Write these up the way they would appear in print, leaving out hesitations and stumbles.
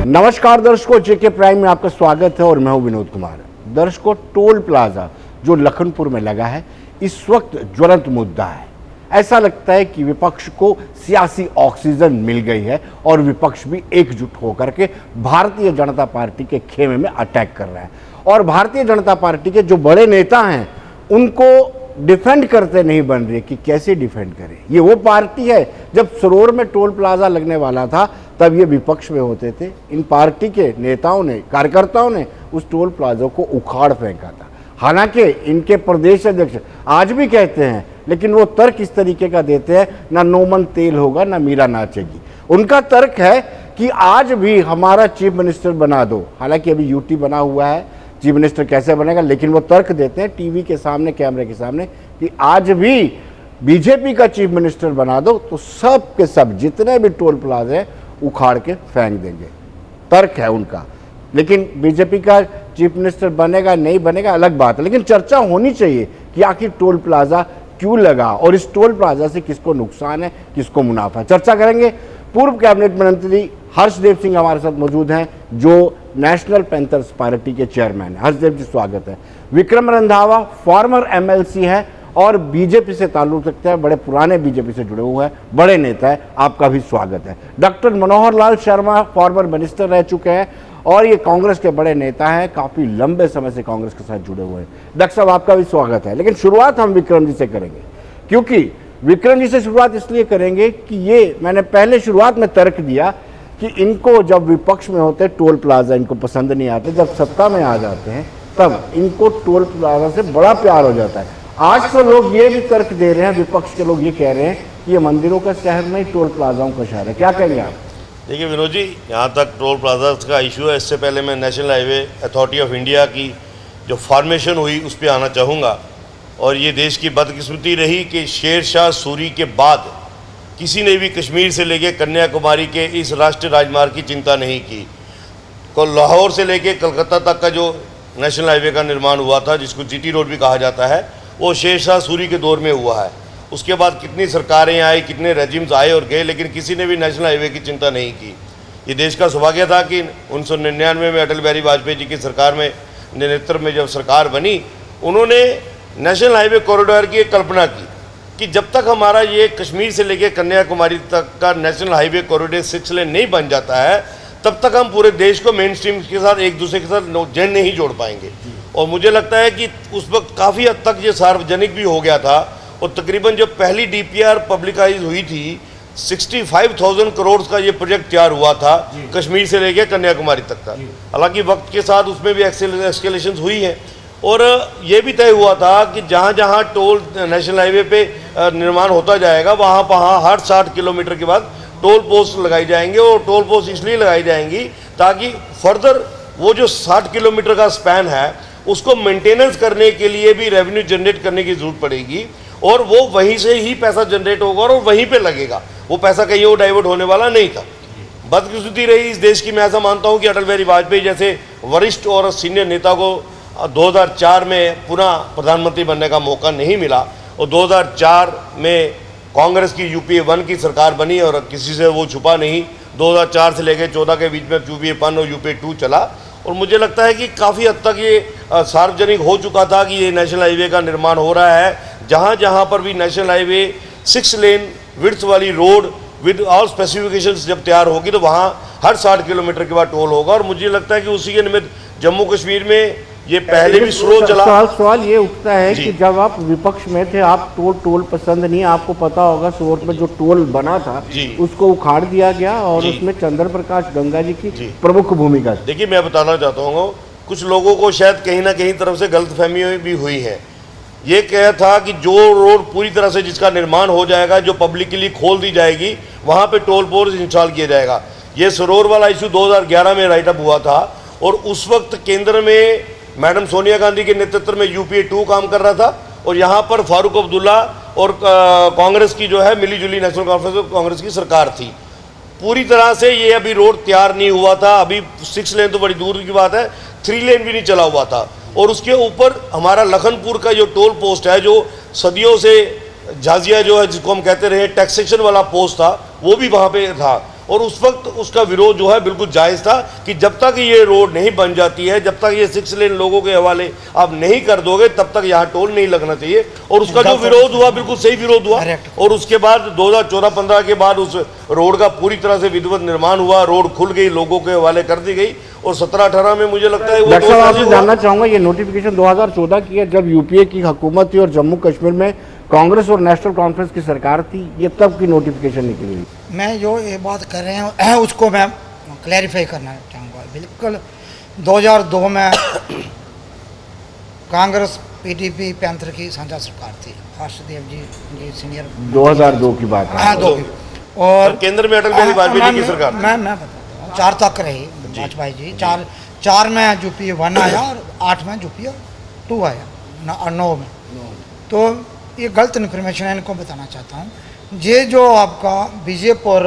नमस्कार दर्शकों, जेके प्राइम में आपका स्वागत है और मैं हूं विनोद कुमार। दर्शकों, टोल प्लाजा जो लखनपुर में लगा है इस वक्त ज्वलंत मुद्दा है। ऐसा लगता है कि विपक्ष को सियासी ऑक्सीजन मिल गई है और विपक्ष भी एकजुट होकर के भारतीय जनता पार्टी के खेमे में अटैक कर रहा है और भारतीय जनता पार्टी के जो बड़े नेता हैं उनको डिफेंड करते नहीं बन रहे कि कैसे डिफेंड करें। ये वो पार्टी है, जब सरोवर में टोल प्लाजा लगने वाला था तब ये विपक्ष में होते थे। इन पार्टी के नेताओं ने, कार्यकर्ताओं ने उस टोल प्लाजा को उखाड़ फेंका था। हालांकि इनके प्रदेश अध्यक्ष आज भी कहते हैं, लेकिन वो तर्क इस तरीके का देते हैं, ना नोमन तेल होगा ना मीरा नाचेगी। उनका तर्क है कि आज भी हमारा चीफ मिनिस्टर बना दो। हालांकि अभी यूटी बना हुआ है, चीफ मिनिस्टर कैसे बनेगा, लेकिन वो तर्क देते हैं टीवी के सामने, कैमरे के सामने, कि आज भी बीजेपी का चीफ मिनिस्टर बना दो तो सब के सब जितने भी टोल प्लाजा है उखाड़ के फेंक देंगे। तर्क है उनका। लेकिन बीजेपी का चीफ मिनिस्टर बनेगा नहीं बनेगा अलग बात है, लेकिन चर्चा होनी चाहिए कि आखिर टोल प्लाजा क्यों लगा और इस टोल प्लाजा से किसको नुकसान है, किसको मुनाफा है। चर्चा करेंगे। पूर्व कैबिनेट मंत्री हर्षदेव सिंह हमारे साथ मौजूद हैं, जो नेशनल पैंथर्स पार्टी के चेयरमैन है। हर्षदेव जी, स्वागत है। विक्रम रंधावा फॉर्मर एमएलसी है और बीजेपी से ताल्लुक रखते हैं, बड़े पुराने बीजेपी से जुड़े हुए हैं, बड़े नेता है, आपका भी स्वागत है। Doctor Manohar Lal Sharma former minister रह चुके हैं और ये कांग्रेस के बड़े नेता हैं, काफी लंबे समय से कांग्रेस के साथ जुड़े हुए हैं। डॉक्टर साहब, आपका भी स्वागत है। लेकिन शुरुआत हम विक्रम जी से करेंगे, क्योंकि विक्रम जी से शुरुआत इसलिए करेंगे कि ये मैंने पहले शुरुआत में तर्क दिया कि इनको जब विपक्ष में होते टोल प्लाजा इनको पसंद नहीं आते, जब सत्ता में आ जाते हैं तब इनको टोल प्लाजा से बड़ा प्यार हो जाता है। आज तो लोग ये भी तर्क दे रहे हैं, विपक्ष के लोग ये कह रहे हैं कि ये मंदिरों का शहर नहीं, टोल प्लाजाओं का शहर है। क्या कहेंगे आप? देखिए विनोद जी, यहाँ तक टोल प्लाजा का इशू है, इससे पहले मैं national highway authority of India की जो फॉर्मेशन हुई उस पर आना चाहूँगा। और ये देश की बदकिस्मती रही कि शेर शाह सूरी के बाद किसी ने भी कश्मीर से लेके कन्याकुमारी के इस राष्ट्रीय राजमार्ग की चिंता नहीं की। को लाहौर से लेके कलकत्ता तक का जो नेशनल हाईवे का निर्माण हुआ था, जिसको जीटी रोड भी कहा जाता है, वो शेर शाह सूरी के दौर में हुआ है। उसके बाद कितनी सरकारें आई, कितने रेजिम्स आए और गए, लेकिन किसी ने भी नेशनल हाईवे की चिंता नहीं की। ये देश का सौभाग्य था कि 1999 में अटल बिहारी वाजपेयी जी की सरकार में नेतृत्व में जब सरकार बनी, उन्होंने नेशनल हाईवे कॉरिडोर की एक कल्पना की कि जब तक हमारा ये कश्मीर से लेकर कन्याकुमारी तक का नेशनल हाईवे कॉरिडोर 6 लेन नहीं बन जाता है, तब तक हम पूरे देश को मेन स्ट्रीम के साथ एक दूसरे के साथ जन नहीं जोड़ पाएंगे। और मुझे लगता है कि उस वक्त काफ़ी हद तक ये सार्वजनिक भी हो गया था और तकरीबन जब पहली डीपीआर पब्लिकाइज हुई थी 65,000 करोड़ का ये प्रोजेक्ट तैयार हुआ था कश्मीर से लेकर कन्याकुमारी तक का। हालांकि वक्त के साथ उसमें भी एक्सकेलेशन हुई है और ये भी तय हुआ था कि जहाँ जहाँ टोल नेशनल हाईवे पे निर्माण होता जाएगा वहाँ हर 60 किलोमीटर के बाद टोल पोस्ट लगाई जाएंगे। और टोल पोस्ट इसलिए लगाई जाएंगी ताकि फर्दर वो जो 60 किलोमीटर का स्पैन है उसको मेंटेनेंस करने के लिए भी रेवेन्यू जनरेट करने की जरूरत पड़ेगी और वो वहीं से ही पैसा जनरेट होगा और वहीं पे लगेगा। वो पैसा कहीं और डाइवर्ट होने वाला नहीं था। बदकिस्मती रही इस देश की। मैं ऐसा मानता हूँ कि अटल बिहारी वाजपेयी जैसे वरिष्ठ और सीनियर नेता को 2004 में पुनः प्रधानमंत्री बनने का मौका नहीं मिला और 2004 में कांग्रेस की यूपीए 1 की सरकार बनी और किसी से वो छुपा नहीं। 2004 से लेकर 14 के बीच में यूपीए 1 और यूपीए 2 चला और मुझे लगता है कि काफ़ी हद तक ये सार्वजनिक हो चुका था कि ये नेशनल हाईवे का निर्माण हो रहा है। जहाँ जहाँ पर भी नेशनल हाईवे 6 लेन विड्थ वाली रोड विद ऑल स्पेसिफिकेशंस जब तैयार होगी तो वहाँ हर 60 किलोमीटर के बाद टोल होगा। और मुझे लगता है कि उसी के निमित्त जम्मू कश्मीर में ये पहले भी स्लो चला। सवाल ये उठता है कि जब आप विपक्ष में थे, आप टोल पसंद नहीं, आपको पता होगा सूरत में जो टोल बना था उसको उखाड़ दिया गया और उसमें चंद्र प्रकाश गंगा जी की प्रमुख भूमिका। देखिए, मैं बताना चाहता हूँ, कुछ लोगों को शायद कहीं ना कहीं तरफ से गलतफहमी भी हुई है। ये कहा था कि जो रोड पूरी तरह से जिसका निर्माण हो जाएगा, जो पब्लिक के लिए खोल दी जाएगी, वहाँ पे टोल पोस्ट इंस्टॉल किया जाएगा। ये सरोवर वाला इशू 2011 में राइटअप हुआ था और उस वक्त केंद्र में मैडम सोनिया गांधी के नेतृत्व में यूपीए 2 काम कर रहा था और यहाँ पर फारूक अब्दुल्ला और कांग्रेस की जो है मिली-जुली नेशनल कॉन्फ्रेंस कांग्रेस की सरकार थी। पूरी तरह से ये अभी रोड तैयार नहीं हुआ था। अभी 6 लेन तो बड़ी दूर की बात है, 3 लेन भी नहीं चला हुआ था। और उसके ऊपर हमारा लखनपुर का जो टोल पोस्ट है, जो सदियों से झाजिया जो है जिसको हम कहते रहे टैक्सेशन वाला पोस्ट था, वो भी वहाँ पे था। और उस वक्त उसका विरोध जो है बिल्कुल जायज़ था कि जब तक ये रोड नहीं बन जाती है, जब तक ये 6 लेन लोगों के हवाले आप नहीं कर दोगे, तब तक यहाँ टोल नहीं लगना चाहिए। और उसका जो विरोध हुआ बिल्कुल सही विरोध हुआ। और उसके बाद 2014-15 के बाद उस रोड का पूरी तरह से विधिवत निर्माण हुआ, रोड खुल गई, लोगों के हवाले कर दी गई। और 17-18 में मुझे लगता है वो डॉक्टर साहब आपसे जानना चाहूंगा, ये नोटिफिकेशन 2014 की है, जब यूपीए की हुकूमत थी और जम्मू कश्मीर में कांग्रेस और नेशनल कॉन्फ्रेंस की सरकार थी, ये तब की नोटिफिकेशन निकली हुई। मैं जो ये बात कर रहे हैं उसको मैं क्लैरिफाई करना चाहूँगा। बिल्कुल 2002 में कांग्रेस पीडीपी पैंथर की साझा सरकार थी, हर्षदेव जी सीनियर 2002 की बात है। हाँ, 2 और केंद्र में अटल बिहारी वाजपेयी जी की सरकार थी। मैं बताता हूँ, 4 तक रही वाजपेयी जी, 4 में यूपीए 1 आया और 8 में यूपीए 2 आया और 9 में। तो ये गलत इन्फॉर्मेशन है, इनको बताना चाहता हूँ। ये जो आपका बीजेपी और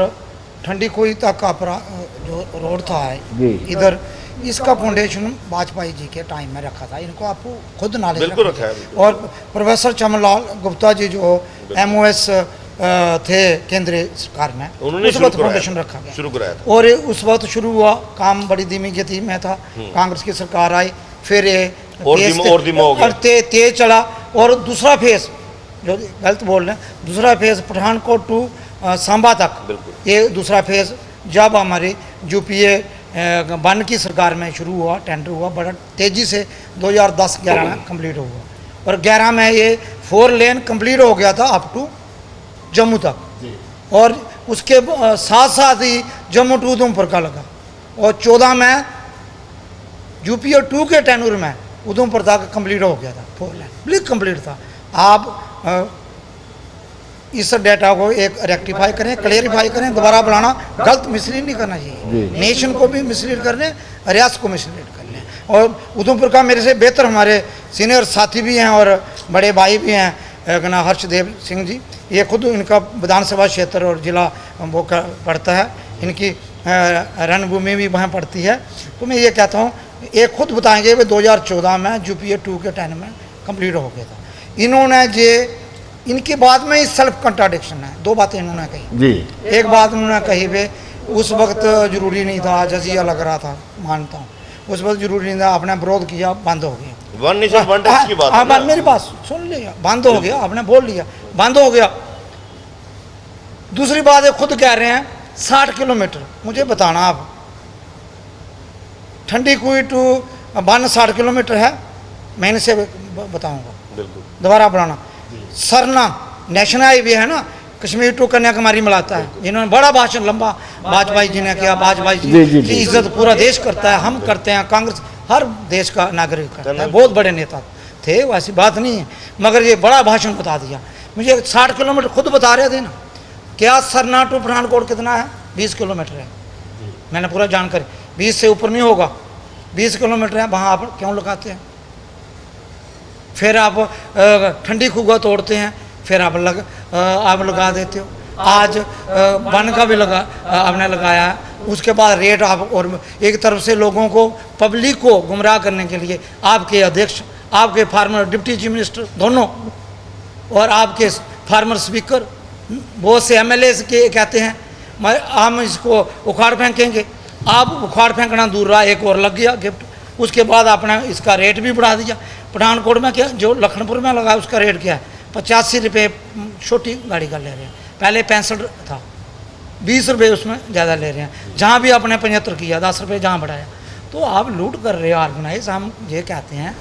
ठंडी कोई तक का जो रोड था इधर, इसका फाउंडेशन वाजपेयी जी के टाइम में रखा था। इनको आपको खुद नॉलेज बिल्कुल रखा है। और प्रोफेसर चमनलाल गुप्ता जी जो MOS थे केंद्रीय सरकार में, उन्होंने उस वक्त फाउंडेशन रखा गया, शुरू कराया था। और उस वक्त शुरू हुआ काम, बड़ी धीमी गति में था। कांग्रेस की सरकार आई, फिर ये तेज चला। और दूसरा फेज जो गलत बोल रहे हैं, दूसरा फेज पठानकोट टू सांबा तक, ये दूसरा फेज जब हमारी यूपीए 1 की सरकार में शुरू हुआ, टेंडर हुआ, बड़ा तेज़ी से 2010-11 में कंप्लीट हुआ। और 11 में ये 4 लेन कंप्लीट हो गया था अप टू जम्मू तक। और उसके साथ साथ ही जम्मू टू उधमपुर का लगा। और 14 में यूपीए 2 के टेंडर में उधमपुर तक कंप्लीट हो गया था, 4 लेन बिल्कुल कंप्लीट था। आप इस डेटा को एक रेक्टिफाई करें, क्लियरिफाई करें, दोबारा बढ़ाना, गलत मिसलीड नहीं करना चाहिए। नेशन को भी मिसलीड कर लें, रियासत को मिसलीड कर लें। और उधमपुर का मेरे से बेहतर हमारे सीनियर साथी भी हैं और बड़े भाई भी हैं, ना हर्षदेव सिंह जी, ये खुद इनका विधानसभा क्षेत्र और जिला वो पड़ता है, इनकी रणभूमि भी वहाँ पड़ती है। तो मैं ये कहता हूँ, ये खुद बताएंगे कि 2014 में यूपीए 2 के टाइम में कंप्लीट हो गया था। इन्होंने ये इनकी बात में ही सेल्फ कंट्राडिक्शन है। 2 बातें इन्होंने कही जी। एक बात उन्होंने कही वे उस वक्त जरूरी नहीं था, जजिया लग रहा था, मानता हूँ उस वक्त जरूरी नहीं था, आपने विरोध किया, बंद हो गया। वन नेशन वन टैक्स की बात है, मेरी बात सुन लिया, बंद हो गया, आपने बोल लिया, बंद हो गया। दूसरी बात है, खुद कह रहे हैं 60 किलोमीटर। मुझे बताना आप, ठंडी कुई टू 60 किलोमीटर है, मैं इनसे बताऊंगा, दोबारा बढ़ाना। सरना नेशनल हाईवे है ना, कश्मीर टू कन्याकुमारी मिलाता है, जिन्होंने बड़ा भाषण लंबा वाजपेयी जी ने किया। वाजपेयी जी की इज्जत पूरा देश करता है, हम करते हैं, कांग्रेस हर देश का नागरिक करता है, बहुत बड़े नेता थे, वैसी बात नहीं है। मगर ये बड़ा भाषण बता दिया मुझे। 60 किलोमीटर खुद बता रहे थे ना। क्या सरना टू पठानकोट कितना है? 20 किलोमीटर है, मैंने पूरा जानकारी, 20 से ऊपर नहीं होगा, 20 किलोमीटर है। वहाँ आप क्यों लगाते हैं? फिर आप ठंडी खुगा तोड़ते हैं, फिर आप लगा देते हो। आज 1 का भी आपने लगाया है, उसके बाद रेट आप, और एक तरफ से लोगों को, पब्लिक को गुमराह करने के लिए आपके अध्यक्ष, आपके फार्मर डिप्टी चीफ मिनिस्टर दोनों, और आपके फार्मर स्पीकर, बहुत से MLA के कहते हैं हम इसको उखाड़ फेंकेंगे। आप उखाड़ फेंकना दूर रहा, एक और लग गया गिफ्ट। उसके बाद आपने इसका रेट भी बढ़ा दिया। पठानकोट में क्या, जो लखनपुर में लगा उसका रेट क्या है? 85 रुपये छोटी गाड़ी का ले रहे हैं, पहले 65 था, 20 रुपये उसमें ज़्यादा ले रहे हैं। जहाँ भी आपने 75 किया, 10 रुपये जहाँ बढ़ाया, तो आप लूट कर रहे हो ऑर्गेनाइज। हम ये कहते हैं,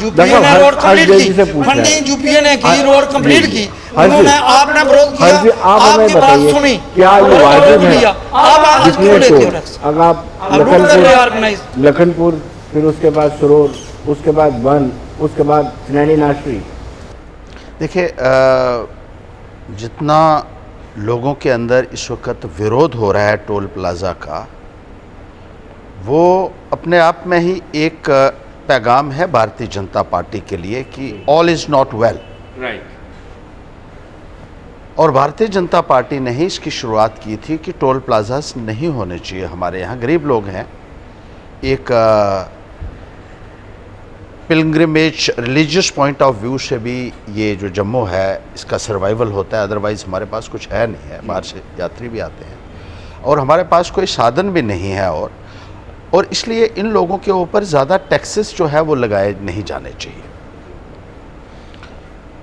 यूपीए ने रोड कंप्लीट की, फंडिंग यूपीए ने की, रोड कंप्लीट की, उन्होंने, आपने विरोध किया, आपकी बात सुनी, क्या ये वाजिब है? आप लखनपुर, फिर उसके बाद सरोर, उसके बाद वन, उसके बाद नैनी नाशरी। देखिए, जितना लोगों के अंदर इस वक्त विरोध हो रहा है टोल प्लाज़ा का, वो अपने आप में ही एक पैगाम है भारतीय जनता पार्टी के लिए कि all is not well. Right. और भारतीय जनता पार्टी ने ही इसकी शुरुआत की थी कि टोल प्लाज़ास नहीं होने चाहिए हमारे यहाँ। गरीब लोग हैं, एक pilgrimage religious point of view से भी ये जो जम्मू है इसका सर्वाइवल होता है, अदरवाइज़ हमारे पास कुछ है नहीं है, बाहर से यात्री भी आते हैं। और हमारे पास कोई साधन भी नहीं है, और इसलिए इन लोगों के ऊपर ज़्यादा टैक्सेस जो है वो लगाए नहीं जाने चाहिए।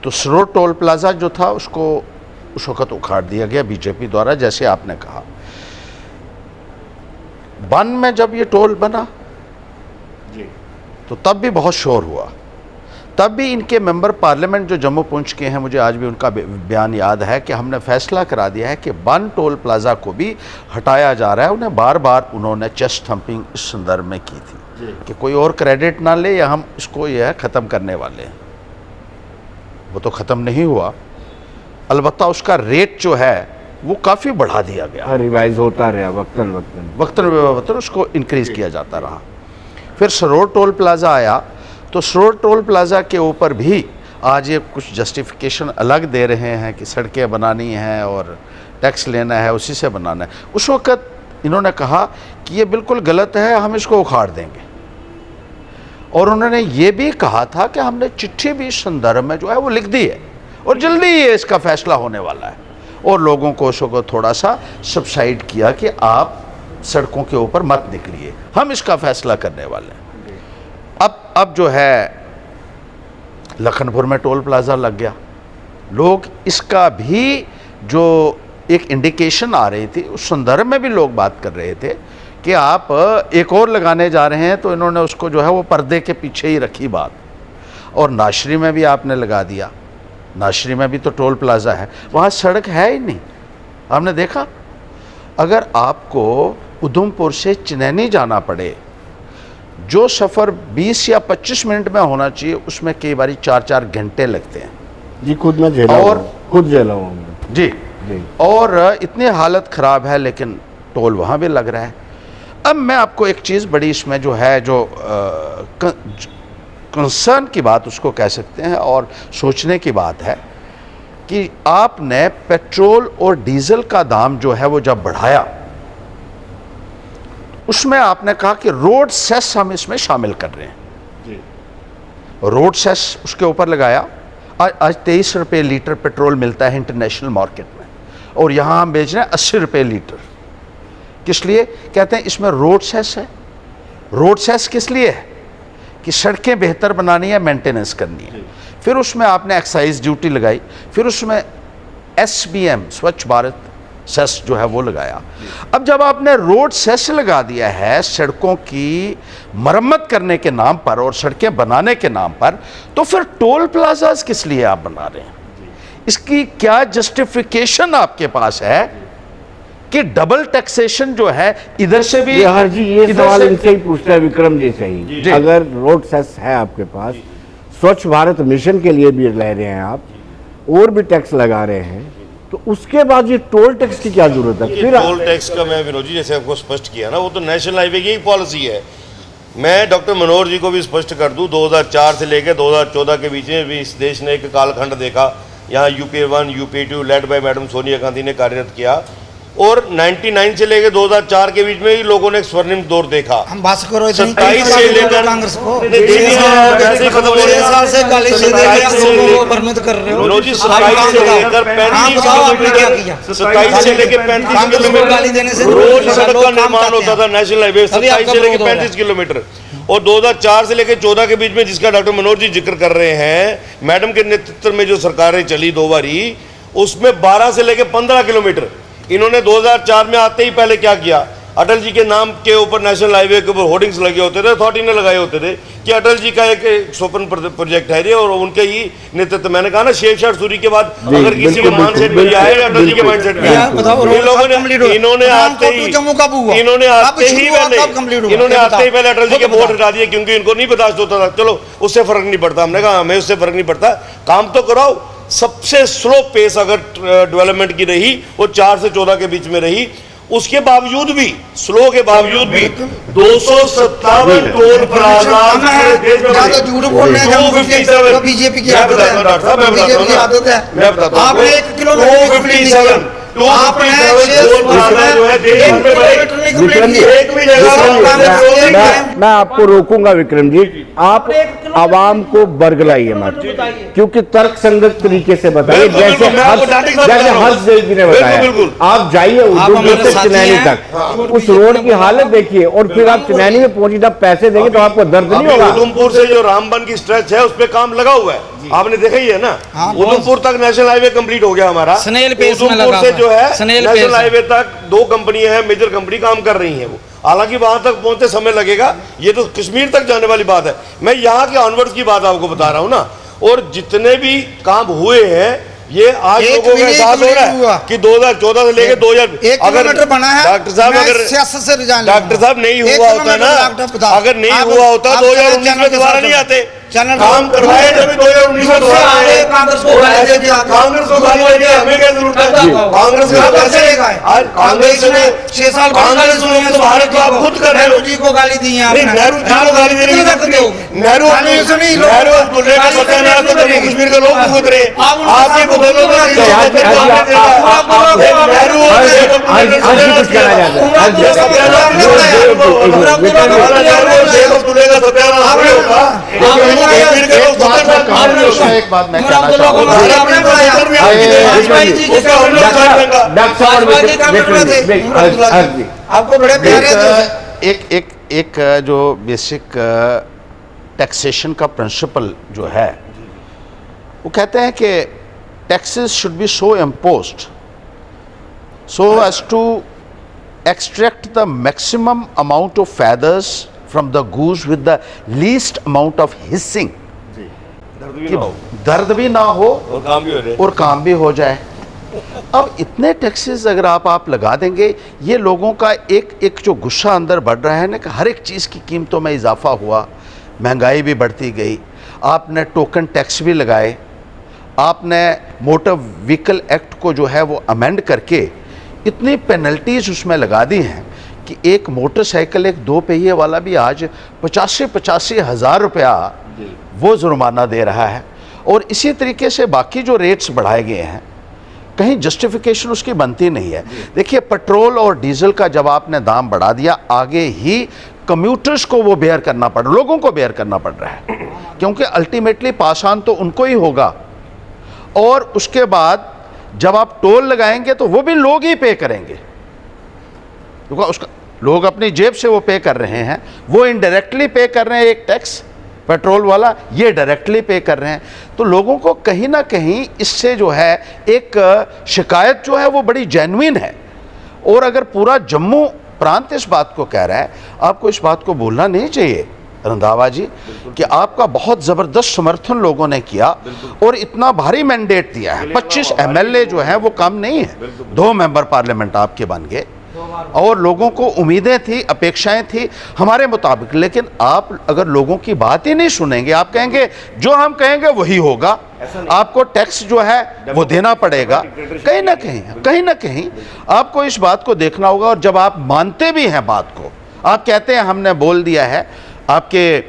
तो सरोड टोल प्लाज़ा जो था उसको उस वक़्त उखाड़ दिया गया बीजेपी द्वारा, जैसे आपने कहा। बन में जब ये टोल बना तो तब भी बहुत शोर हुआ, तब भी इनके मेंबर पार्लियामेंट जो जम्मू पुंछ के हैं, मुझे आज भी उनका बयान याद है कि हमने फैसला करा दिया है कि बन टोल प्लाज़ा को भी हटाया जा रहा है। उन्हें बार बार उन्होंने चेस्ट थम्पिंग इस संदर्भ में की थी कि कोई और क्रेडिट ना ले या हम इसको यह ख़त्म करने वाले हैं। वो तो ख़त्म नहीं हुआ, अलबत्ता उसका रेट जो है वो काफ़ी बढ़ा दिया गया, रिवाइज होता रहा वक्तन उसको इंक्रीज़ किया जाता रहा। फिर सरोड टोल प्लाज़ा आया, तो सरोड टोल प्लाज़ा के ऊपर भी आज ये कुछ जस्टिफिकेशन अलग दे रहे हैं कि सड़कें बनानी हैं और टैक्स लेना है, उसी से बनाना है। उस वक़्त इन्होंने कहा कि ये बिल्कुल गलत है, हम इसको उखाड़ देंगे। और उन्होंने ये भी कहा था कि हमने चिट्ठी भी इस संदर्भ में जो है वो लिख दी है और जल्दी ये इसका फैसला होने वाला है, और लोगों को उसको थोड़ा सा सब्साइड किया कि आप सड़कों के ऊपर मत निकलिए, हम इसका फैसला करने वाले हैं। अब जो है लखनपुर में टोल प्लाज़ा लग गया, लोग इसका भी जो एक इंडिकेशन आ रही थी उस संदर्भ में भी लोग बात कर रहे थे कि आप एक और लगाने जा रहे हैं, तो इन्होंने उसको जो है वो पर्दे के पीछे ही रखी बात। और नाशरी में भी आपने लगा दिया, नाशरी में भी तो टोल प्लाज़ा है, वहाँ सड़क है ही नहीं। हमने देखा अगर आपको उधमपुर से चनैनी जाना पड़े, जो सफ़र 20 या 25 मिनट में होना चाहिए उसमें कई बार 4-4 घंटे लगते हैं। जी खुद मैं झेला हूँ जी। और इतनी हालत ख़राब है, लेकिन टोल वहाँ भी लग रहा है। अब मैं आपको एक चीज़ बड़ी इसमें जो है जो कंसर्न की बात उसको कह सकते हैं और सोचने की बात है कि आपने पेट्रोल और डीजल का दाम जो है वो जब बढ़ाया, उसमें आपने कहा कि रोड सेस हम इसमें शामिल कर रहे हैं। रोड सेस उसके ऊपर लगाया। आज 23 रुपये लीटर पेट्रोल मिलता है इंटरनेशनल मार्केट में, और यहाँ हम बेच रहे हैं 80 रुपये लीटर। किस लिए कहते हैं इसमें रोड सेस है? रोड सेस किस लिए है कि सड़कें बेहतर बनानी है, मेंटेनेंस करनी है। फिर उसमें आपने एक्साइज ड्यूटी लगाई, फिर उसमें SBM स्वच्छ भारत सेस जो है वो लगाया। अब जब आपने रोड सेस लगा दिया है सड़कों की मरम्मत करने के नाम पर और सड़कें बनाने के नाम पर, तो फिर टोल प्लाजाज किस लिए आप बना रहे हैं? इसकी क्या जस्टिफिकेशन आपके पास है कि डबल टैक्सेशन जो है इधर से भी? ये सवाल इनसे ही पूछता है विक्रम जी से ही। अगर रोड सेस है आपके पास, स्वच्छ भारत मिशन के लिए भी ले रहे हैं आप, और भी टैक्स लगा रहे हैं, तो उसके बाद ये टोल टैक्स की क्या जरूरत है? फिर टोल टैक्स का मैं विनोद जी जैसे आपको स्पष्ट किया ना, वो तो नेशनल हाईवे की पॉलिसी है। मैं डॉक्टर मनोहर जी को भी स्पष्ट कर दूं, 2004 से लेकर 2014 के बीच में भी इस देश ने एक कालखंड देखा। यहाँ UPA 1 UPA 2 led by madam Sonia Gandhi ने कार्यरत किया, और 99 से लेकर 2004 के बीच में ही लोगों ने एक स्वर्णिम दौर देखा। हम बात करो 27 से लेकर कांग्रेस को वैसे खत्म हो रहे हैं। 6 साल से काली से लोगों को भ्रमित कर रहे हो। विनोद जी 27 से लेकर 35 किलोमीटर गाली देने से रोज सड़क का निर्माण होता था नेशनल हाईवे 27 से लेकर 35 किलोमीटर। और 2004 से लेकर 14 के बीच में जिसका डॉक्टर मनोहर जी जिक्र कर रहे हैं, मैडम के नेतृत्व में जो सरकारें चली 2 बारी, उसमें 12 से लेकर 15 किलोमीटर। इन्होंने 2004 में आते ही पहले क्या किया, अटल जी के नाम के ऊपर नेशनल हाईवे के ऊपर होर्डिंग्स लगे होते थे, अथॉरिटी ने लगाए होते थे कि अटल जी का एक स्वप्न प्रोजेक्ट है ये, और उनके ही नेतृत्व। मैंने कहा ना, शेरशाह सूरी के बाद अगर किसी के माइंडसेट में आए, अटल जी के माइंडसेट में इन लोगों ने, इन्होंने आते ही पहले अटल जी के वोट हटा दिए, क्योंकि इनको नहीं बर्दाश्त होता था। चलो उससे फर्क नहीं पड़ता, हमने कहा हमें उससे फर्क नहीं पड़ता, काम तो कराओ। सबसे स्लो पेस अगर डेवलपमेंट की रही वो 4 से 14 के बीच में रही, उसके बावजूद भी, स्लो के बावजूद भी 257 टोल प्लाजा झूठ बोल रहे हैं बीजेपी की आदत है। आपने 1 किलोमीटर विक्रम जी, एक भी जगह मैं आपको रोकूंगा विक्रम जी, आप आवाम को बरगलाइए मत, क्योंकि तर्क संगत तरीके से बताइए, जैसे हर्ष देव जी ने बताया। आप जाइए उधमपुर से चिनैनी तक, उस रोड की हालत देखिए, और फिर आप चिनैनी में पहुंची जब पैसे देंगे तो आपको दर्द नहीं होगा। उधमपुर से जो रामबन की स्ट्रेच है उस पे काम लगा हुआ है, आपने देखा ही है ना। उधमपुर तक नेशनल हाईवे कंप्लीट हो गया हमारा, उधमपुर से जो है नेशनल हाईवे तक 2 कंपनियां हैं, मेजर कंपनी काम कर रही हैं वो, हालांकि वहां तक पहुंचते समय लगेगा, ये तो कश्मीर तक जाने वाली बात है। मैं यहाँ के ऑनवर्ड्स की बात आपको बता रहा हूँ ना, और जितने भी काम हुए हैं ये आज लोगों को एहसास हो रहा है कि 2014 से लेकर 2000 किलोमीटर बना है। डॉक्टर साहब अगर डॉक्टर साहब नहीं हुआ होता ना, अगर नहीं हुआ होता 2019 में दोबारा नहीं आते, काम करवाए जब 2019 में दोबारा आए। कांग्रेस को गाली देके हमें क्या जरूरत है? कांग्रेस आज कांग्रेस ने 6 साल कांग्रेस में तो भारत को आप खुद कर रहे हो, जी को गाली दी है नहीं नेहरू जी को गाली देने की जरूरत नहीं। नेहरू को लेकर सत्यानाश तो जम्मू कश्मीर के लोग भुगत रहे, आपके बदौलत एक बात मैं कहना चाहूँगा, आपको बड़े प्यारे एक जो बेसिक टैक्सेशन का प्रिंसिपल जो है वो कहते हैं कि taxes should be so imposed so as to extract the maximum amount of feathers from the goose with the least amount of hissing, कि दर्द भी ना हो और काम भी हो जाए। अब इतने टैक्सेस अगर आप लगा देंगे, ये लोगों का एक जो गुस्सा अंदर बढ़ रहा है ना कि हर एक चीज़ की कीमतों में इजाफा हुआ, महंगाई भी बढ़ती गई, आपने टोकन टैक्स भी लगाए, आपने मोटर व्हीकल एक्ट को जो है वो अमेंड करके इतनी पेनल्टीज उसमें लगा दी हैं कि एक मोटरसाइकिल, एक 2 पहिए वाला भी आज 85 हज़ार रुपया वो जुर्माना दे रहा है। और इसी तरीके से बाकी जो रेट्स बढ़ाए गए हैं, कहीं जस्टिफिकेशन उसकी बनती नहीं है। देखिए, पेट्रोल और डीजल का जब आपने दाम बढ़ा दिया, आगे ही कम्यूटर्स को वो बेयर करना पड़, लोगों को बेयर करना पड़ रहा है, क्योंकि अल्टीमेटली पास ऑन तो उनको ही होगा। और उसके बाद जब आप टोल लगाएंगे तो वो भी लोग ही पे करेंगे, क्योंकि उसका लोग अपनी जेब से वो पे कर रहे हैं, वो इनडायरेक्टली पे कर रहे हैं एक टैक्स, पेट्रोल वाला ये डायरेक्टली पे कर रहे हैं। तो लोगों को कहीं ना कहीं इससे जो है एक शिकायत जो है वो बड़ी जेन्युइन है। और अगर पूरा जम्मू प्रांत इस बात को कह रहा है, आपको इस बात को भूलना नहीं चाहिए रंधावा जी कि आपका बहुत ज़बरदस्त समर्थन लोगों ने किया और इतना भारी मैंडेट दिया है। 25 एमएलए जो हैं वो कम नहीं है, 2 मेंबर पार्लियामेंट आपके बन गए, और लोगों को उम्मीदें थी, अपेक्षाएं थी हमारे मुताबिक। लेकिन आप अगर लोगों की बात ही नहीं सुनेंगे, आप कहेंगे जो हम कहेंगे वही होगा, आपको टैक्स जो है वो देना पड़ेगा, कहीं ना कहीं आपको इस बात को देखना होगा। और जब आप मानते भी हैं बात को, आप कहते हैं हमने बोल दिया है, आपके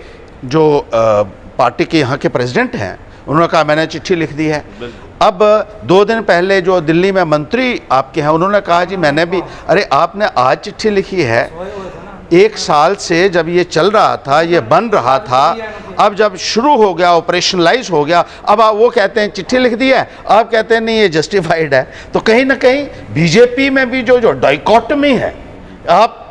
जो पार्टी के यहाँ के प्रेसिडेंट हैं उन्होंने कहा मैंने चिट्ठी लिख दी है। अब 2 दिन पहले जो दिल्ली में मंत्री आपके हैं उन्होंने कहा जी मैंने भी, अरे आपने आज चिट्ठी लिखी है, 1 साल से जब ये चल रहा था, ये बन रहा था, अब जब शुरू हो गया, ऑपरेशनलाइज हो गया, अब आप वो कहते हैं चिट्ठी लिख दी है, आप कहते हैं नहीं ये जस्टिफाइड है। तो कहीं ना कहीं बीजेपी में भी जो डाइकोटमी है,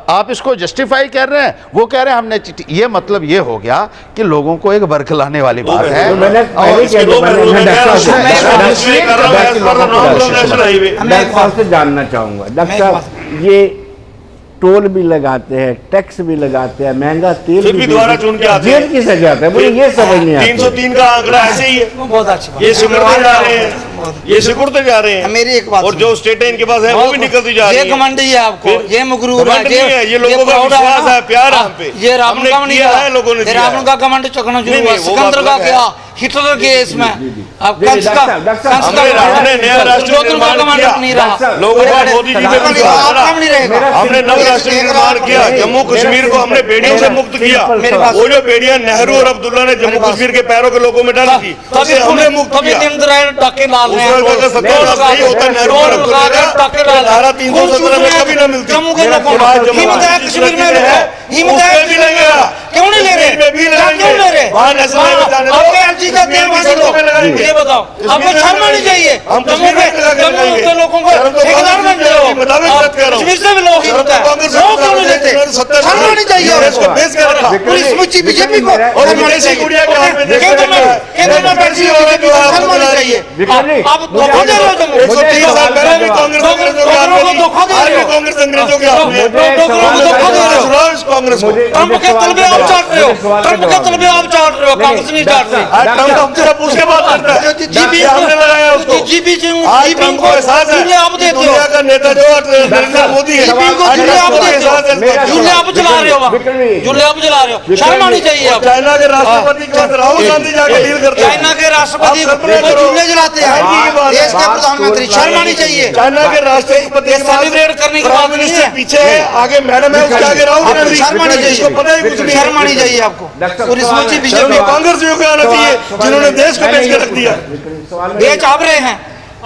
आप इसको जस्टिफाई कर रहे हैं, वो कह रहे हैं हमने चिट्ठी, ये मतलब ये हो गया कि लोगों को एक बरखलाने वाली बात है। मैं आपसे जानना चाहूंगा डॉक्टर साहब, ये टोल भी लगाते हैं, टैक्स भी लगाते हैं, महंगा तेल भी दोबारा चुन के आते हैं, जेब किसे जाता है, मुझे ये समझ नहीं आता। 303 का आंकड़ा ऐसे ही है, बहुत अच्छी ये सिकुड़ते जा रहे हैं, ये सिकुड़ते जा रहे हैं। मेरी एक बात, और जो स्टेटें इनके पास है वो भी निकलती जा रही है। ये घमंडी है आपको, ये मगरूर है, ये लोगों का विश्वास है, प्यार है हम पे, ये रावण का किया है लोगों ने, रावण का घमंड चकना शुरू हुआ, सिकंदर का क्या, हिटलर के इसमें अब जी, कंस का डॉक्टर साहब, हमने नया राष्ट्र निर्माण किया, नहीं रहा, लोगों का मोदी जी में विश्वास आपका नहीं रहेगा। रहा। हमने नव राष्ट्र निर्माण किया, जम्मू कश्मीर को हमने बेड़ियों से मुक्त किया। मेरे पास- वो जो बेड़ियां नेहरू और अब्दुल्ला ने जम्मू कश्मीर के पैरों के लोगों में डाली थी, उसे हमने मुक्त किया। डाके डाल रहे उस वक्त का 17 नहीं होता, नेहरू और अब्दुल्ला का धारा 317 में कभी ना मिलती। जम्मू के लोगों को हिम्मत है कश्मीर में हिम्मत है उसमें भी नहीं गया, क्यों नहीं ले रहे? कश्मीर में भी लगाएंगे। क्यों ले रहे? वहाँ नेशनल हाईवे जाने दो, आपके एलजी का तेल कश्मीर वासी में लोग लगाएंगे। ये बताओ आपको शर्म आनी चाहिए। हम जम्मू कश्मीर में के लगा के जम्मू लगाएंगे। के लोगों को शर्म तो ठेकेदार कांग्रेस बनते हो के मुताबिक और बात कर रहा हूं। कश्मीर से भी लोग शर्म तो होता है कांग्रेस के लोग क्यों नहीं मुताबिक लेते? 70 शर्म आनी चाहिए कांग्रेस को आपको। बेच के रखा। पूरी समूची बीजेपी को और शर्म आनी विदेशी चाहिए। गुड़िया के हाथ में देख केंद्र में रखा है। केंद्र में बैठी हुई बीजेपी को शर्म आनी चाहिए। विक्रम जी, आप धोखा दे रहे हो जम्मू 130 साल पहले भी कांग्रेस अंग्रेजों के हाथ में डोगरों को थी। धोखा दे आज रहे भी हो। कांग्रेस अंग्रेजों के हाथ में है। डोगरों को धोखा दे रहे हो। कांग्रेस को ट्रम्प के तलबे आप चाट रहे हो, ट्रम्प के तलबे आप चाट रहे हो, कांग्रेस नहीं चाट रही। आज ट्रम्प हमसे पूछ के बात करता है। जीपी हमने लगाया उसको। जीपी आज ट्रम्प को एहसास है झूले आप कि देते दुनिया हो, का नेता जो नरेंद्र मोदी है, जीपी को आज झूले आप ट्रम्प को देते एहसास है इस हो, बात का। झूले आप चला रहे हो वहाँ, विक्रम जी। झूले आप चला रहे हो, शर्म आनी चाहिए आप। चाइना के राष्ट्रपति के साथ राहुल गांधी जाके डील करते हैं। चाइना के राष्ट्रपति आप कल्पना वो करो। झूले जलाते हैं, आज की बात है। देश के प्रधानमंत्री, शर्म आनी चाहिए। चाइना के राष्ट्रपति ये सेलिब्रेट करने की बात प्राइम नहीं मिनिस्टर है। पीछे है, आगे मैडम है, उसके आगे राहुल आपको गांधी। शर्म आनी चाहिए, इसको पता ही कुछ नहीं है। शर्म आनी चाहिए आपको। डॉक्टर पूरी सवाल समूची है। शर्म बीजेपी तो कांग्रेसियों को आना चाहिए जिन्होंने देश को बेच के रख दिया। बेच आप रहे हैं,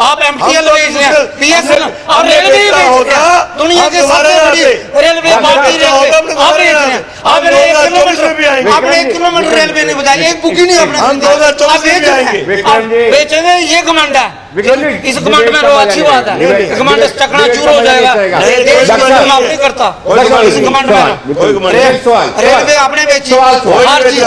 आप एमटीएल हम तो बेच रहे हैं, मुश्किल- बीएसएनएल और हमने रेलवे भी बेचा बेच होता, रहे हैं। दुनिया हम के तुम्हारे सबसे यहाँ बड़ी से- रेलवे हम बाकी बेचा होता, रेलवे हमने आप तुम्हारे बेच यहाँ रहे हैं। से। आपने हम 1 2024 में भी किलोमीटर आएंगे। आपने 1 किलोमीटर रेलवे नहीं बताई, एक बुकी नहीं आपने हम खरीदी। 2024 आप में बेच भी रहे आएंगे। हैं। विक्रम आप जी। बेचेंगे ये घमंड है, विक्रम जी, इस घमंड में रो अच्छी बात है, घमंड चकनाचूर हो जाएगा, नहीं, देश कोई को घमंड माफ नहीं नहीं करता घमंड इस नहीं। घमंड में। कोई घमंड नहीं। रेलवे आपने बेची, हर चीज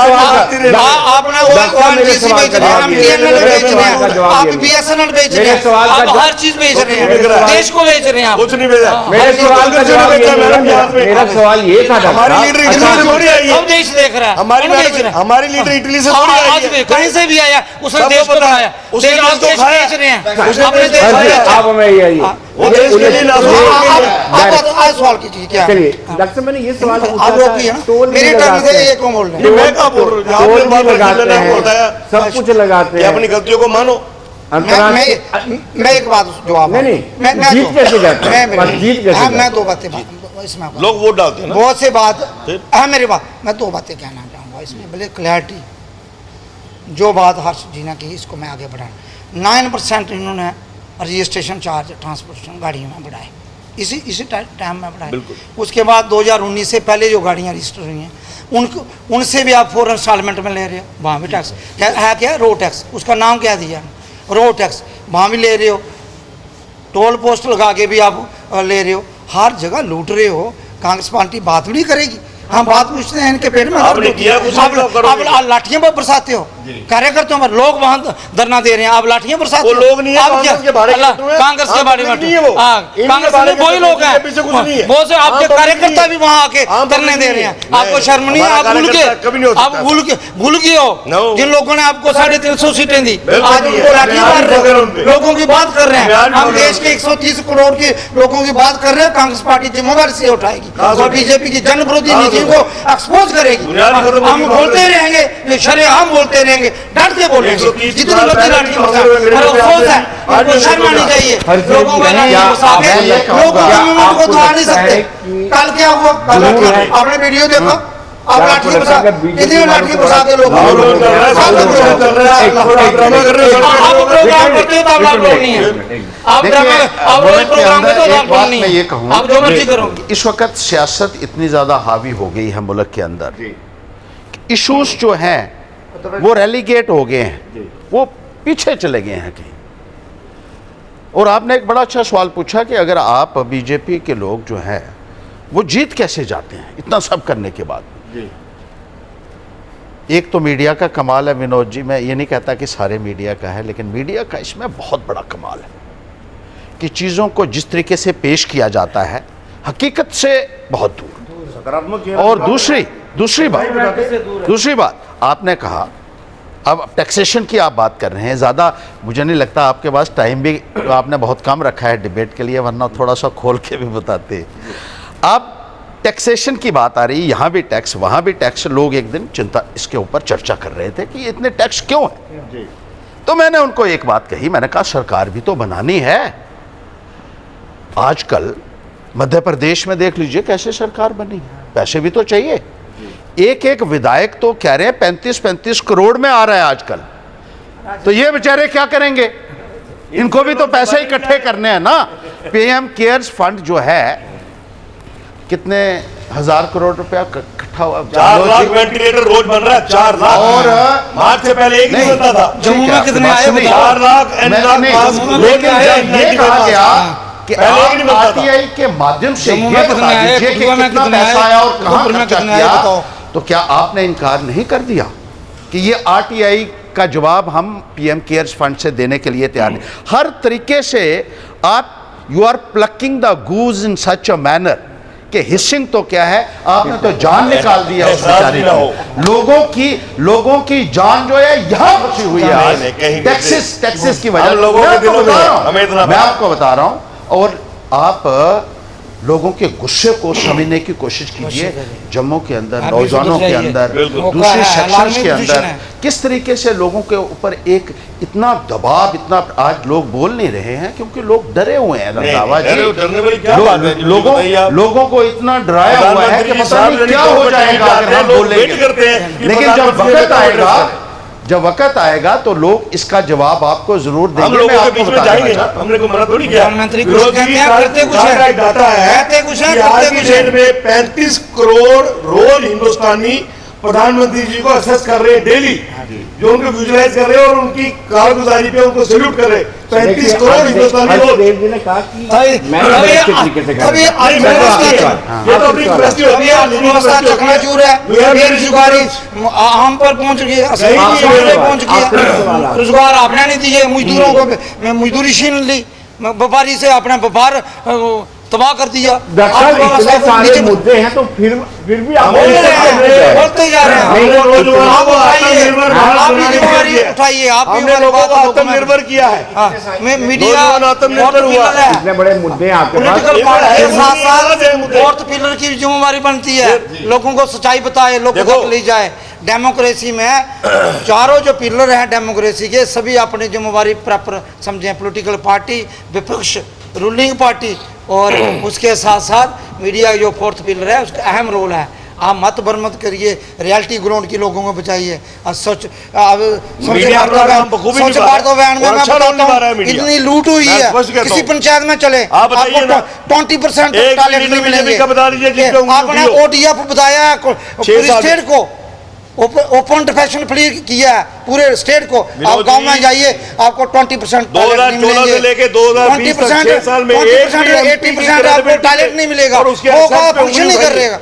आपने ओएनजीसी बेच रहे हैं, एमटीएनएल बेच रहे हैं, आप बीएसएनएल बेच रहे हैं, आप हर चीज बेच रहे हैं, देश को बेच रहे हैं आप। कुछ नहीं भेजा। मेरे सवाल का जवाब ये नहीं है। मेरा सवाल ये था हमारी डॉक्टर लीडर साहब, इटली से थोड़ी आई है। अब देश देख रहा है, हमारी अब बेच रहे हैं। हमारी लीडर इटली से थोड़ी आई आज भी है। कहीं से भी आया, उसने सबको देश को पता है। बनाया, उसने देश देश आज को देश खाया। बेच रहे हैं, उसने अपने देश देश को को अरे, बेचा। आप हमें ये वो देश के लिए लाशों आप सवाल कीजिए क्या है? चलिए डॉक्टर साहब, मैंने ये सवाल पूछा आप था, रोकिए ना, टोल भी मेरे टर्म लगाते से हैं। ये क्यों बोल रहे ये हैं? मैं क्या बोल रहा हूँ? टोल आपने भी बात लगाते रखी, मैंने बताया हैं, सब कुछ लगाते कि हैं। अपनी गलतियों को मानो। अंतर्राष्ट्रीय मैं एक बात जवाब नहीं, मैं जीत कैसे जाते हैं? पर जीत कैसे मैं जाते दो बातें इसमें आपको- लोग वोट डालते हैं ना। बहुत से बात फिर? है मेरी बात, मैं दो बातें कहना चाहूँगा इसमें, भले क्लैरिटी जो बात हर्ष जी ने की इसको मैं आगे बढ़ाना। 9% इन्होंने रजिस्ट्रेशन चार्ज ट्रांसपोर्टेशन गाड़ियों में बढ़ाए, इसी टाइम में बढ़ाए। बिल्कुल। उसके बाद 2019 से पहले जो गाड़ियाँ रजिस्टर हुई हैं उनको उनसे भी आप 4 इंस्टॉलमेंट में ले रहे हो, वहाँ भी टैक्स है क्या, रोड टैक्स, उसका नाम क्या दिया, रोड टैक्स, वहाँ भी ले रहे हो, टोल पोस्ट लगा के भी आप ले रहे हो, हर जगह लूट रहे हो। कांग्रेस पार्टी बात भी नहीं करेगी, हम बात पूछते हैं इनके पेट में आपने दर्द होती किया है। कुछ आप नहीं, आप करोगे। आप लाठियां पर बरसाते हो, कार्यकर्ताओं पर, लोग वहां धरना दे रहे हैं, आप लाठियां बरसाते वो हो। लोग नहीं है, आप कांग्रेस क्या- के बारे अल्लाह, में कांग्रेस के बारे में नहीं है वो। हाँ, इनके कांग्रेस बारे में में वही लोग हैं, इनके पीछे कुछ नहीं है। बहुत से आपके आम कार्यकर्ता भी वहां आके आम धरने पब्लिक दे रहे नहीं हैं, है। आपको शर्म नहीं है? हमारा आप भूल कार्यकर्ता कभी नहीं गए, हो आप सकता। भूल गए हो No। जिन लोगों ने आपको 350 सीटें दी, बिल्कुल आज नहीं उनको है। लाठियां मैं मार आज भी रहे उन पे। हो, लोगों की बात कर रहे मैं आज हैं। भी हम उन देश पे। के 130 करोड़ के लोगों की बात कर रहे हैं, कांग्रेस पार्टी जिम्मेदारी से उठाएगी और बीजेपी की जन विरोधी नीतियों को एक्सपोज करेगी। बुनियादी खत्म हम होगी बोलते रहेंगे, ये शरेआम बोलते रहेंगे, डट के बोलेंगे, 130 जितनी साल मर्जी पहले लाठियां भी बरसाएं। अंग्रेजों और पे अफसोस है, आज इनको भी शर्म आनी अंग्रेजों चाहिए, हर चीज लोगों को की लाठियां क्या बरसा के मैं ये कहूँगा, लोगों को मूवमेंट को आपको दबा नहीं लगता है सकते। कि कल क्या हुआ, कल जरूर है। लाठियां- आपने वीडियो देखा, आप क्या लाठियां आपको बरसा, लगता है कि कितनी बीजेपी लाठियां बरसा के लोग आप लोग चल रहे हैं, सब लोग चल रहे हैं, आप ड्रामा कर रहे हो, आप प्रोग्राम करते हो तो आप लोग नहीं है, आप देखिए, ड्रामा आप मुल्क रोज के प्रोग्राम अंदर करते हो तो एक आप बात नहीं मैं ये है, कहूँ आप जो मर्जी करो। इस वक्त सियासत इतनी ज़्यादा हावी हो गई है मुल्क के अंदर, इश्यूज जो हैं वो रेलीगेट हो गए हैं, वो पीछे चले गए हैं कहीं। और आपने एक बड़ा अच्छा सवाल पूछा कि अगर आप बीजेपी के लोग जो हैं वो जीत कैसे जाते हैं इतना सब करने के बाद। एक तो मीडिया का कमाल है विनोद जी, मैं ये नहीं कहता कि सारे मीडिया का है, लेकिन मीडिया का इसमें बहुत बड़ा कमाल है कि चीज़ों को जिस तरीके से पेश किया जाता है हकीकत से बहुत दूर। और दूसरी बात आपने कहा, अब टैक्सेशन की आप बात कर रहे हैं, ज़्यादा मुझे नहीं लगता आपके पास टाइम भी आपने बहुत कम रखा है डिबेट के लिए, वरना थोड़ा सा खोल के भी बताते। अब टैक्सेशन की बात आ रही, यहाँ भी टैक्स वहाँ भी टैक्स, लोग एक दिन चिंता इसके ऊपर चर्चा कर रहे थे कि इतने टैक्स क्यों है। तो मैंने उनको एक बात कही, मैंने कहा सरकार भी तो बनानी है। आजकल मध्य प्रदेश में देख लीजिए कैसे सरकार बनी, पैसे भी तो चाहिए। एक एक विधायक तो कह रहे हैं 35-35 करोड़ में आ रहा है आजकल। तो ये बेचारे क्या करेंगे, इनको भी तो पैसे इकट्ठे करने हैं ना। पीएम केयर्स फंड जो है कितने 1000 करोड़ रुपया इकट्ठा हुआ, 4 लाख वेंटिलेटर रोज बन रहा है, 4 लाख। और मार्च से पहले एक नहीं बनता था। जम्मू में कितने आए, 4 लाख लेकिन जब ये कहा गया कि आरटीआई के माध्यम से ये बता दीजिए कि कितना पैसा आया और कहां खर्चा किया, तो क्या आपने इनकार नहीं कर दिया कि ये आरटीआई का जवाब हम पीएम केयर्स फंड से देने के लिए तैयार नहीं। हर तरीके से आप you are plucking the goose in such a manner कि हिसिंग तो क्या है, आपने तो जान निकाल दी है उस बेचारे की। लोगों की जान जो है यहाँ फंसी हुई है आज टैक्सेस की वजह। मैं आपको बता रहा हूँ, और आप लोगों के गुस्से को समझने की कोशिश कीजिए। जम्मू के अंदर, नौजवानों के अंदर, दूसरे सेक्शंस के अंदर किस तरीके से लोगों के ऊपर एक इतना दबाव, इतना आज लोग बोल नहीं रहे हैं क्योंकि लोग डरे हुए हैं। रंधावा जी, लोगों को इतना डराया हुआ है कि पता नहीं क्या हो जाएगा अगर हम बोलेंगे। लेकिन जब वक्त आएगा तो लोग इसका जवाब आपको जरूर देंगे। मैं आपको बताऊंगा, हमने को मना थोड़ी किया। प्रधानमंत्री कुछ कहते हैं, करते कुछ है, डाटा है, कहते कुछ है, आज की डेट में 35 करोड़ रोज हिंदुस्तानी प्रधानमंत्री जी को एक्सेस कर रहे हैं डेली, जो उनको विजुलाइज कर रहे हैं और उनकी कारगुजारी पे उनको सैल्यूट कर रहे हैं। 35 करोड़ हिंदुस्तानी रोज। ने कहा कि मैं अच्छे तरीके से कर चकनाचूर है, बेरोजगारी हम पर पहुंच गई, पहुंच गया। रोजगार आपने नहीं दिए, मजदूरों को मजदूरी छीन ली, व्यापारी से अपना व्यापार तबाह कर दिया। इतने सारे मुद्दे हैं तो फिर भी आप बोलते जा रहे हैं। उठाइए, आप हमने लोगों को आत्मनिर्भर किया है। मीडिया आत्मनिर्भर हुआ है। इतने बड़े मुद्दे आपके पॉलिटिकल पार्टी के साथ फोर्थ पिलर की जिम्मेवारी बनती है, लोगों को सच्चाई बताए, लोगों तक ले जाए। डेमोक्रेसी में चारों जो पिलर हैं डेमोक्रेसी के, सभी अपनी जिम्मेवारी प्रॉपर समझें। पॉलिटिकल पार्टी, विपक्ष, रूलिंग पार्टी और उसके साथ साथ मीडिया जो फोर्थ पिलर है उसका अहम रोल है। आप मत बरमत करिए, रियलिटी ग्राउंड की लोगों को बचाइए। स्वच्छ भारत अभियान में मैं बताता हूँ इतनी लूट हुई है, किसी पंचायत में चले आपको 20% टॉयलेट नहीं मिलेंगे। आपने ODF बताया है पूरी स्टेट को, ओपन डिफेक्शन फ्री किया है पूरे स्टेट को। आप गांव में जाइए, आपको 20% 2014 से लेके 2020 तक 6 साल में 80% आपको टॉयलेट नहीं मिलेगा, वो फंक्शन नहीं कर रहेगा।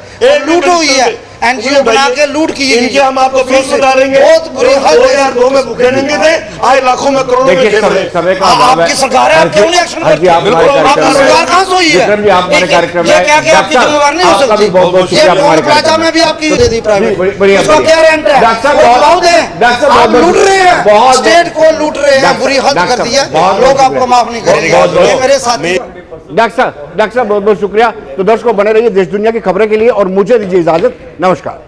लूट हुई है, एनजीओ बना के लूट की है। हम आपको फीस बता देंगे, बहुत बुरी हालत। 2002 में भूखे नंगे थे, आज लाखों में करोड़ों में खेल रहे हैं। आपकी सरकार है, आप क्यों नहीं एक्शन करती? आपकी सरकार कहाँ से हुई है? ये क्या क्या आपकी जिम्मेवार नहीं हो सकती? ये प्लाजा में भी आपकी दे दी प्राइवेट, उसका क्या रेंट है? आप लूट रहे हैं, स्टेट को लूट रहे हैं, बुरी हालत कर दी है। लोग आपको माफ नहीं करेंगे। ये मेरे साथी। डॉक्टर साहब बहुत बहुत शुक्रिया। तो दर्शकों बने रहिए देश दुनिया की खबरें के लिए और मुझे दीजिए इजाजत। नमस्कार।